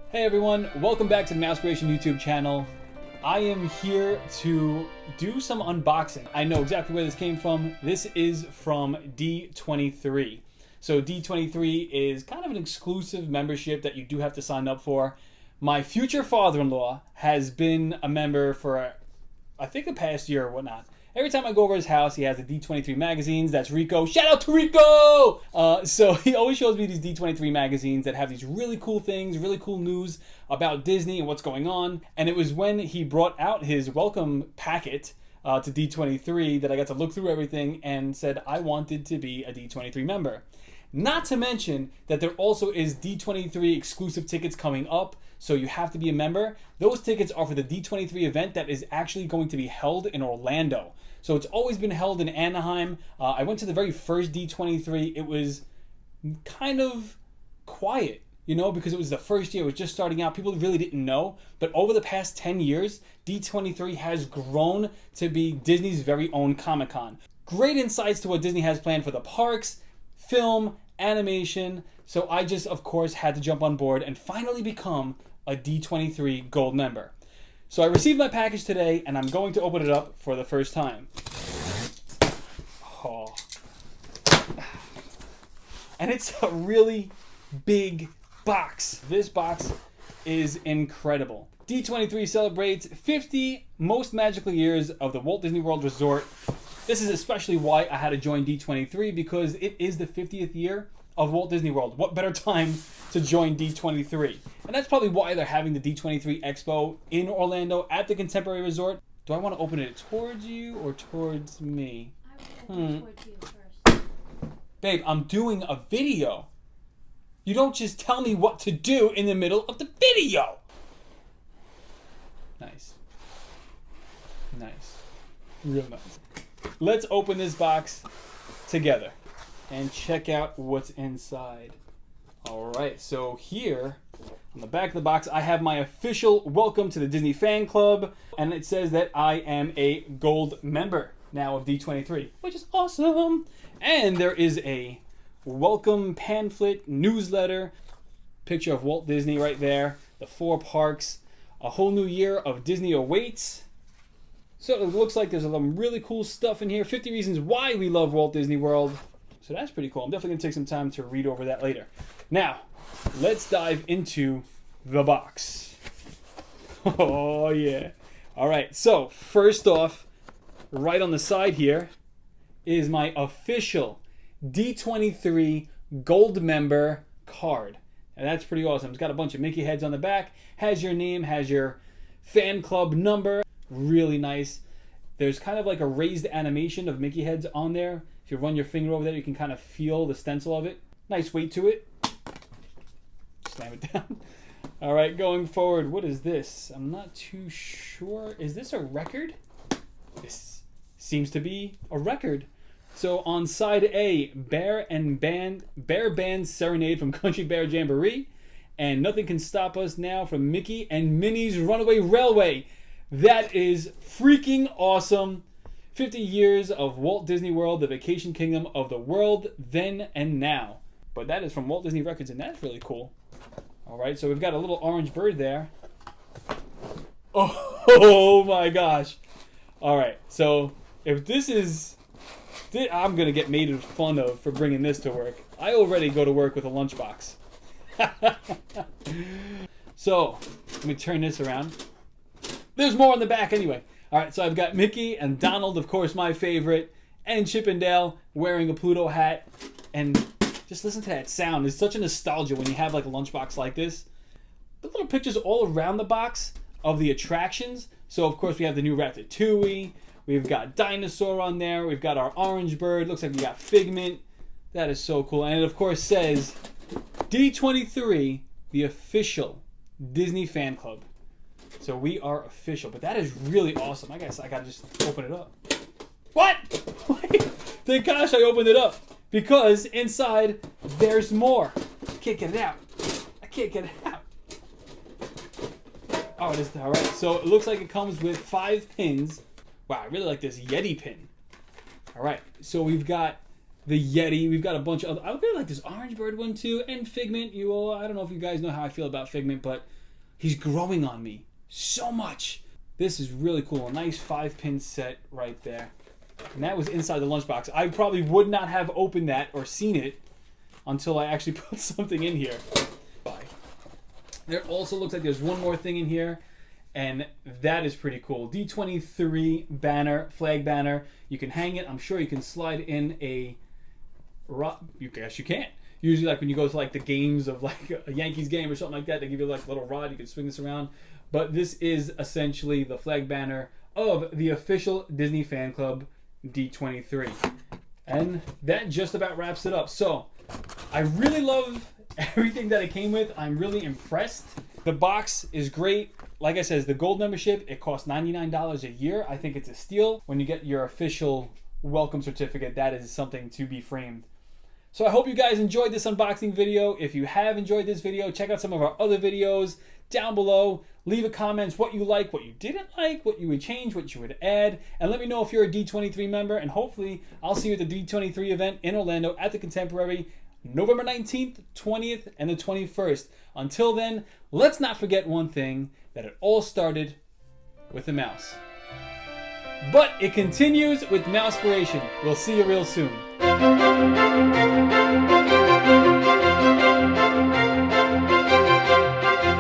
Hey everyone, welcome back to the Mousepiration YouTube channel. I am here to do some unboxing. I know exactly where this came from. This is from D23. So D23 is kind of an exclusive membership that you do have to sign up for. My future father-in-law has been a member for, I think, the past year or whatnot. Every time I go over his house, he has the D23 magazines. That's Rico. Shout out to Rico! So he always shows me these D23 magazines that have these really cool things, really cool news about Disney and what's going on. And it was when he brought out his welcome packet to D23 that I got to look through everything and said I wanted to be a D23 member. Not to mention that there also is D23 exclusive tickets coming up, so you have to be a member. Those tickets are for the D23 event that is actually going to be held in Orlando. So it's always been held in Anaheim. I went to the very first D23. It was kind of quiet, you know, because it was the first year. It was just starting out. People really didn't know. But over the past 10 years, D23 has grown to be Disney's very own Comic-Con. Great insights to what Disney has planned for the parks, film, animation. So I just, of course, had to jump on board and finally become a D23 Gold member. So I received my package today, and I'm going to open it up for the first time. Oh. And it's a really big box. This box is incredible. D23 celebrates 50 most magical years of the Walt Disney World Resort. This is especially why I had to join D23, because it is the 50th year of Walt Disney World. What better time to join D23? And that's probably why they're having the D23 Expo in Orlando at the Contemporary Resort. Do I want to open it towards you or towards me? I would open it towards you first. Babe, I'm doing a video. You don't just tell me what to do in the middle of the video. Nice. Nice. Real nice. Let's open this box together and check out what's inside. All right, so here on the back of the box, I have my official welcome to the Disney fan club, and it says that I am a gold member now of D23, which is awesome. And there is a welcome pamphlet, newsletter, picture of Walt Disney right there, the 4 parks, a whole new year of Disney awaits. So it looks like there's some really cool stuff in here. 50 reasons why we love Walt Disney World. So that's pretty cool. I'm definitely going to take some time to read over that later. Now, let's dive into the box. Oh, yeah. All right. So first off, right on the side here is my official D23 Gold member card. And that's pretty awesome. It's got a bunch of Mickey heads on the back. Has your name, has your fan club number. Really nice. There's kind of like a raised animation of Mickey heads on there. If you run your finger over there, you can kind of feel the stencil of it. Nice weight to it. Slam it down. All right, going forward, what is this? I'm not too sure. Is this a record? This seems to be a record. So on side A, Bear Band Serenade from Country Bear Jamboree, and Nothing Can Stop Us Now from Mickey and Minnie's Runaway Railway. That is freaking awesome. 50 years of Walt Disney World, the vacation kingdom of the world then and now. But that is from Walt Disney Records, and that's really cool. All right, so we've got a little orange bird there. Oh my gosh. All right, so if this is... I'm going to get made fun of for bringing this to work. I already go to work with a lunchbox. So, let me turn this around. There's more on the back anyway. All right, so I've got Mickey and Donald, of course, my favorite, and Chip and Dale wearing a Pluto hat. And just listen to that sound. It's such a nostalgia when you have like a lunchbox like this. The little pictures all around the box of the attractions. So, of course, we have the new Ratatouille. We've got Dinosaur on there. We've got our Orange Bird. Looks like we got Figment. That is so cool. And it, of course, says D23, the official Disney fan club. So we are official, but that is really awesome. I guess I gotta just open it up. What? Thank gosh I opened it up, because inside there's more. I can't get it out. I can't get it out. Oh, it is. All right. So it looks like it comes with 5 pins. Wow, I really like this Yeti pin. All right. So we've got the Yeti. We've got a bunch of other. I really like this Orange Bird one too, and Figment. I don't know if you guys know how I feel about Figment, but he's growing on me so much. This is really cool. A nice 5-pin set right there. And that was inside the lunchbox. I probably would not have opened that or seen it until I actually put something in here. There also looks like there's one more thing in here, and that is pretty cool. D23 banner, flag banner. You can hang it. I'm sure you can slide in a rod. Yes, you can. Usually, like when you go to like the games of like a Yankees game or something like that, they give you like a little rod. You can swing this around. But this is essentially the flag banner of the official Disney fan club, D23. And that just about wraps it up. So I really love everything that it came with. I'm really impressed. The box is great. Like I said, the gold membership, it costs $99 a year. I think it's a steal. When you get your official welcome certificate, that is something to be framed. So I hope you guys enjoyed this unboxing video. If you have enjoyed this video, check out some of our other videos down below. Leave a comment what you like, what you didn't like, what you would change, what you would add, and let me know if you're a D23 member, and hopefully I'll see you at the D23 event in Orlando at the Contemporary November 19th, 20th, and the 21st. Until then, let's not forget one thing, that it all started with a mouse. But it continues with Mousepiration. We'll see you real soon.